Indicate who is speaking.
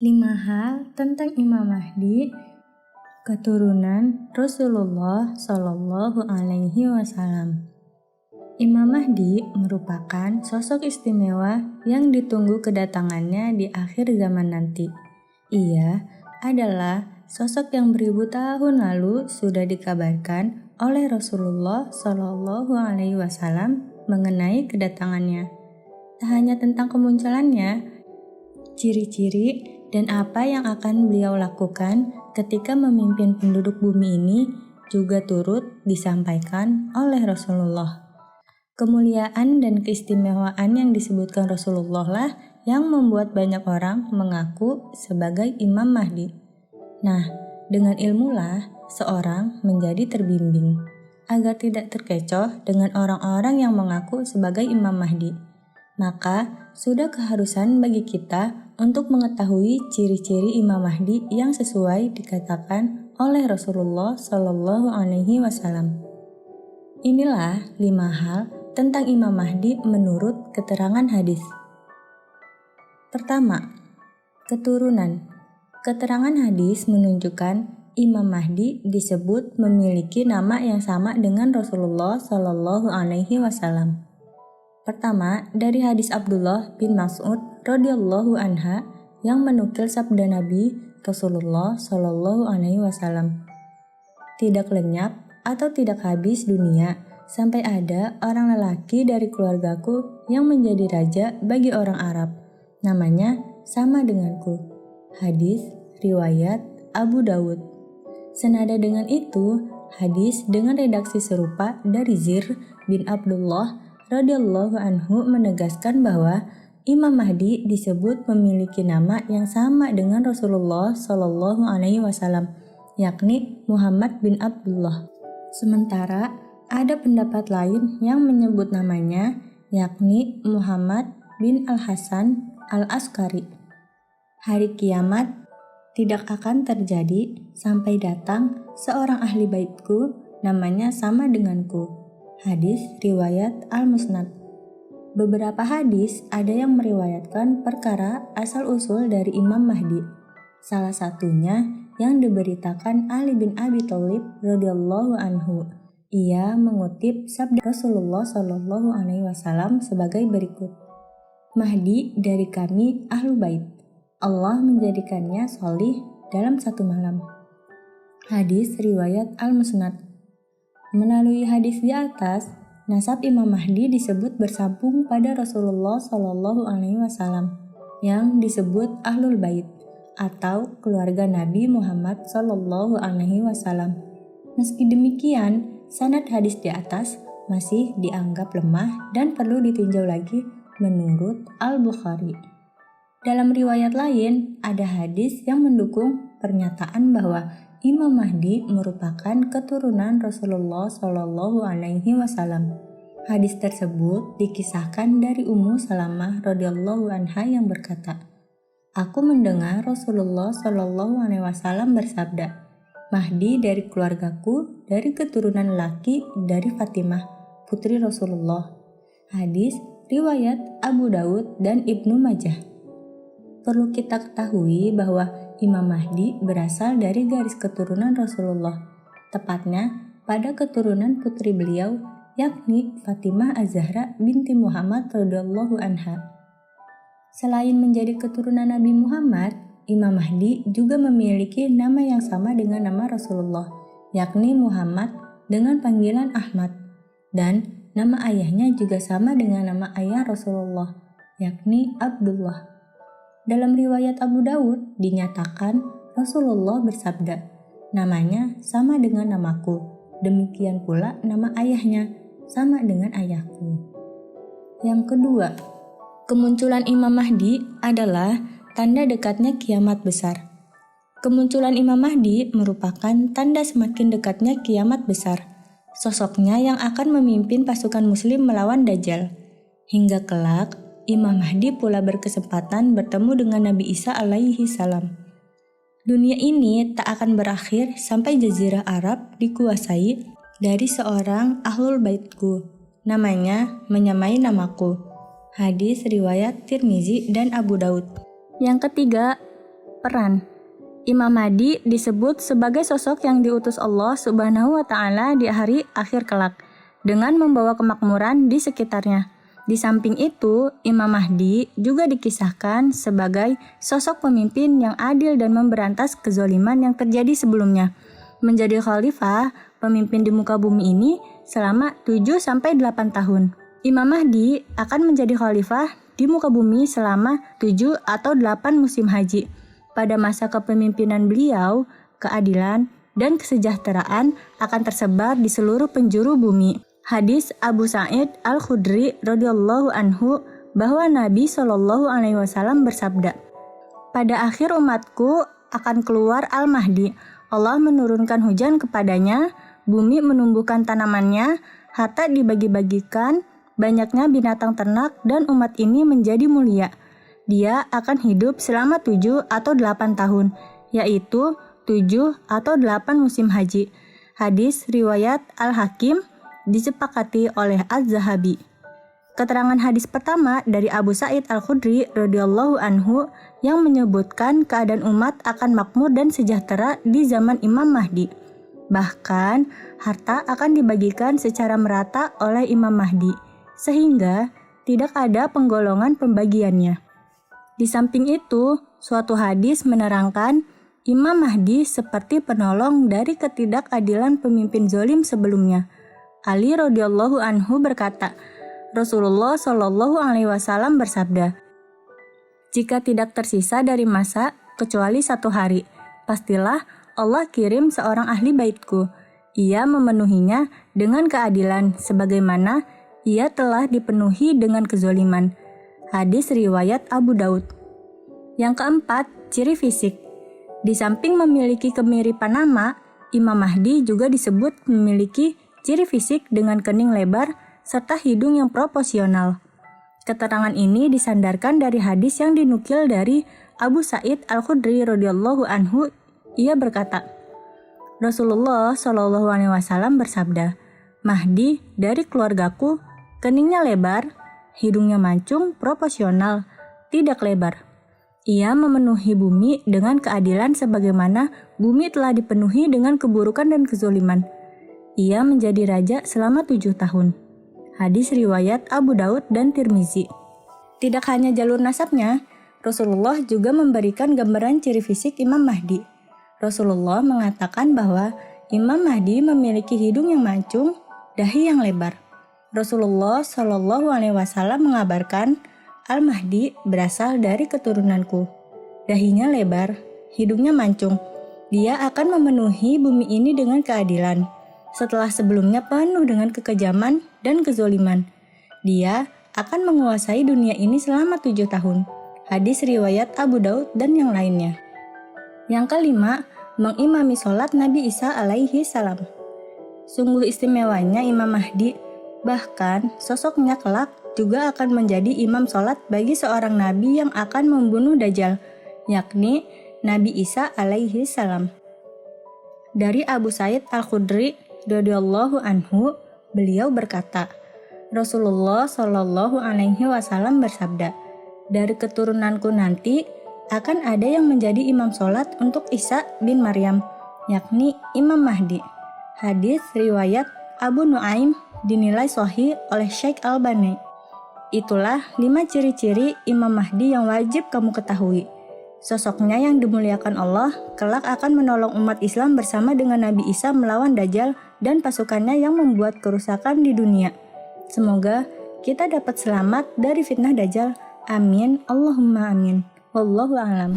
Speaker 1: 5 hal tentang Imam Mahdi, keturunan Rasulullah Shallallahu Alaihi Wasallam. Imam Mahdi merupakan sosok istimewa yang ditunggu kedatangannya di akhir zaman nanti. Ia adalah sosok yang beribu tahun lalu sudah dikabarkan oleh Rasulullah Shallallahu Alaihi Wasallam mengenai kedatangannya. Tak hanya tentang kemunculannya, ciri-ciri dan apa yang akan beliau lakukan ketika memimpin penduduk bumi ini juga turut disampaikan oleh Rasulullah. Kemuliaan dan keistimewaan yang disebutkan Rasulullah lah yang membuat banyak orang mengaku sebagai Imam Mahdi. Nah, dengan ilmulah seorang menjadi terbimbing agar tidak terkecoh dengan orang-orang yang mengaku sebagai Imam Mahdi. Maka sudah keharusan bagi kita untuk mengetahui ciri-ciri Imam Mahdi yang sesuai dikatakan oleh Rasulullah Shallallahu Alaihi Wasallam. Inilah 5 hal tentang Imam Mahdi menurut keterangan hadis. Pertama, keturunan. Keterangan hadis menunjukkan Imam Mahdi disebut memiliki nama yang sama dengan Rasulullah Shallallahu Alaihi Wasallam. Pertama, dari hadis Abdullah bin Mas'ud radhiyallahu anha yang menukil sabda Nabi Rasulullah Shallallahu Alaihi Wasallam. Tidak lenyap atau tidak habis dunia sampai ada orang lelaki dari keluargaku yang menjadi raja bagi orang Arab. Namanya sama denganku. Hadis riwayat Abu Dawud. Senada dengan itu, hadis dengan redaksi serupa dari Zir bin Abdullah radhiyallahu anhu menegaskan bahwa Imam Mahdi disebut memiliki nama yang sama dengan Rasulullah Shallallahu Alaihi Wasallam, yakni Muhammad bin Abdullah. Sementara ada pendapat lain yang menyebut namanya, yakni Muhammad bin Al-Hasan Al-Askari. Hari kiamat tidak akan terjadi sampai datang seorang ahli baitku namanya sama denganku. Hadis riwayat Al-Musnad. Beberapa hadis ada yang meriwayatkan perkara asal-usul dari Imam Mahdi. Salah satunya yang diberitakan Ali bin Abi Thalib radhiyallahu anhu. Ia mengutip sabda Rasulullah Shallallahu Alaihi Wasallam sebagai berikut. Mahdi dari kami ahlu bait. Allah menjadikannya sholih dalam satu malam. Hadis riwayat Al-Musnad. Melalui hadis di atas, nasab Imam Mahdi disebut bersambung pada Rasulullah Shallallahu Alaihi Wasallam yang disebut Ahlul Bait atau keluarga Nabi Muhammad Shallallahu Alaihi Wasallam. Meski demikian, sanad hadis di atas masih dianggap lemah dan perlu ditinjau lagi menurut Al-Bukhari. Dalam riwayat lain, ada hadis yang mendukung pernyataan bahwa Imam Mahdi merupakan keturunan Rasulullah Shallallahu Alaihi Wasallam. Hadis tersebut dikisahkan dari Ummu Salamah radhiyallahu anha yang berkata, "Aku mendengar Rasulullah Shallallahu Alaihi Wasallam bersabda, Mahdi dari keluargaku dari keturunan laki dari Fatimah, putri Rasulullah." Hadis riwayat Abu Dawud dan Ibnu Majah. Perlu kita ketahui bahwa Imam Mahdi berasal dari garis keturunan Rasulullah, tepatnya pada keturunan putri beliau, yakni Fatimah Az-Zahra binti Muhammad radhiyallahu anha. Selain menjadi keturunan Nabi Muhammad, Imam Mahdi juga memiliki nama yang sama dengan nama Rasulullah, yakni Muhammad dengan panggilan Ahmad, dan nama ayahnya juga sama dengan nama ayah Rasulullah, yakni Abdullah. Dalam riwayat Abu Dawud dinyatakan Rasulullah bersabda, namanya sama dengan namaku, demikian pula nama ayahnya sama dengan ayahku. Yang kedua, kemunculan Imam Mahdi adalah tanda dekatnya kiamat besar. Kemunculan Imam Mahdi merupakan tanda semakin dekatnya kiamat besar. Sosoknya yang akan memimpin pasukan muslim melawan Dajjal. Hingga kelak, Imam Mahdi pula berkesempatan bertemu dengan Nabi Isa alaihi salam. Dunia ini tak akan berakhir sampai jazirah Arab dikuasai dari seorang ahlul baitku. Namanya menyamai namaku. Hadis riwayat Tirmizi dan Abu Daud. Yang ketiga, Peran Imam Mahdi disebut sebagai sosok yang diutus Allah Subhanahu wa Ta'ala di hari akhir kelak, dengan membawa kemakmuran di sekitarnya. Di samping itu, Imam Mahdi juga dikisahkan sebagai sosok pemimpin yang adil dan memberantas kezaliman yang terjadi sebelumnya. Menjadi khalifah, pemimpin di muka bumi ini selama 7-8 tahun. Imam Mahdi akan menjadi khalifah di muka bumi selama 7 atau 8 musim haji. Pada masa kepemimpinan beliau, keadilan dan kesejahteraan akan tersebar di seluruh penjuru bumi. Hadis Abu Sa'id Al-Khudri radhiyallahu anhu bahwa Nabi Shallallahu alaihi wasallam bersabda, "Pada akhir umatku akan keluar Al-Mahdi. Allah menurunkan hujan kepadanya, bumi menumbuhkan tanamannya, harta dibagi-bagikan, banyaknya binatang ternak, dan umat ini menjadi mulia. Dia akan hidup selama 7 atau 8 tahun, yaitu 7 atau 8 musim haji." Hadis riwayat Al-Hakim disepakati oleh Az-Zahabi. Keterangan hadis pertama dari Abu Sa'id Al-Khudri radhiyallahu anhu yang menyebutkan keadaan umat akan makmur dan sejahtera di zaman Imam Mahdi. Bahkan, harta akan dibagikan secara merata oleh Imam Mahdi, sehingga tidak ada penggolongan pembagiannya. Di samping itu, suatu hadis menerangkan Imam Mahdi seperti penolong dari ketidakadilan pemimpin zalim sebelumnya. Ali radhiyallahu anhu berkata, Rasulullah Shallallahu alaihi wasallam bersabda, "Jika tidak tersisa dari masa kecuali 1 hari, pastilah Allah kirim seorang ahli baitku. Ia memenuhinya dengan keadilan sebagaimana ia telah dipenuhi dengan kezaliman." Hadis riwayat Abu Daud. Yang keempat, ciri fisik. Di samping memiliki kemiripan nama, Imam Mahdi juga disebut memiliki ciri fisik dengan kening lebar serta hidung yang proporsional. Keterangan ini disandarkan dari hadis yang dinukil dari Abu Sa'id Al-Khudri radhiyallahu anhu. Ia berkata, Rasulullah Shallallahu alaihi wasallam bersabda, "Mahdi dari keluargaku keningnya lebar, hidungnya mancung proporsional, tidak lebar. Ia memenuhi bumi dengan keadilan sebagaimana bumi telah dipenuhi dengan keburukan dan kezaliman. Ia menjadi raja selama 7 tahun." Hadis riwayat Abu Daud dan Tirmizi. Tidak hanya jalur nasabnya, Rasulullah juga memberikan gambaran ciri fisik Imam Mahdi. Rasulullah mengatakan bahwa Imam Mahdi memiliki hidung yang mancung, dahi yang lebar. Rasulullah Shallallahu alaihi wasallam mengabarkan, Al-Mahdi berasal dari keturunanku. Dahinya lebar, hidungnya mancung. Dia akan memenuhi bumi ini dengan keadilan. Setelah sebelumnya penuh dengan kekejaman dan kezoliman, dia akan menguasai dunia ini selama 7 tahun. Hadis riwayat Abu Daud dan yang lainnya. Yang kelima, mengimami sholat Nabi Isa alaihi salam. Sungguh istimewanya Imam Mahdi, bahkan sosoknya kelak juga akan menjadi imam sholat bagi seorang nabi yang akan membunuh Dajjal, yakni Nabi Isa alaihi salam. Dari Abu Sa'id Al-Khudri radhiyallahu anhu, beliau berkata, Rasulullah Shallallahu alaihi wasallam bersabda, "Dari keturunanku nanti akan ada yang menjadi imam sholat untuk Isa bin Maryam, yakni Imam Mahdi." Hadis riwayat Abu Nuaim dinilai sahih oleh Syekh Albani. Itulah 5 ciri-ciri Imam Mahdi yang wajib kamu ketahui. Sosoknya yang dimuliakan Allah kelak akan menolong umat Islam bersama dengan Nabi Isa melawan Dajjal dan pasukannya yang membuat kerusakan di dunia. Semoga kita dapat selamat dari fitnah Dajjal. Amin. Allahumma amin. Wallahu a'lam.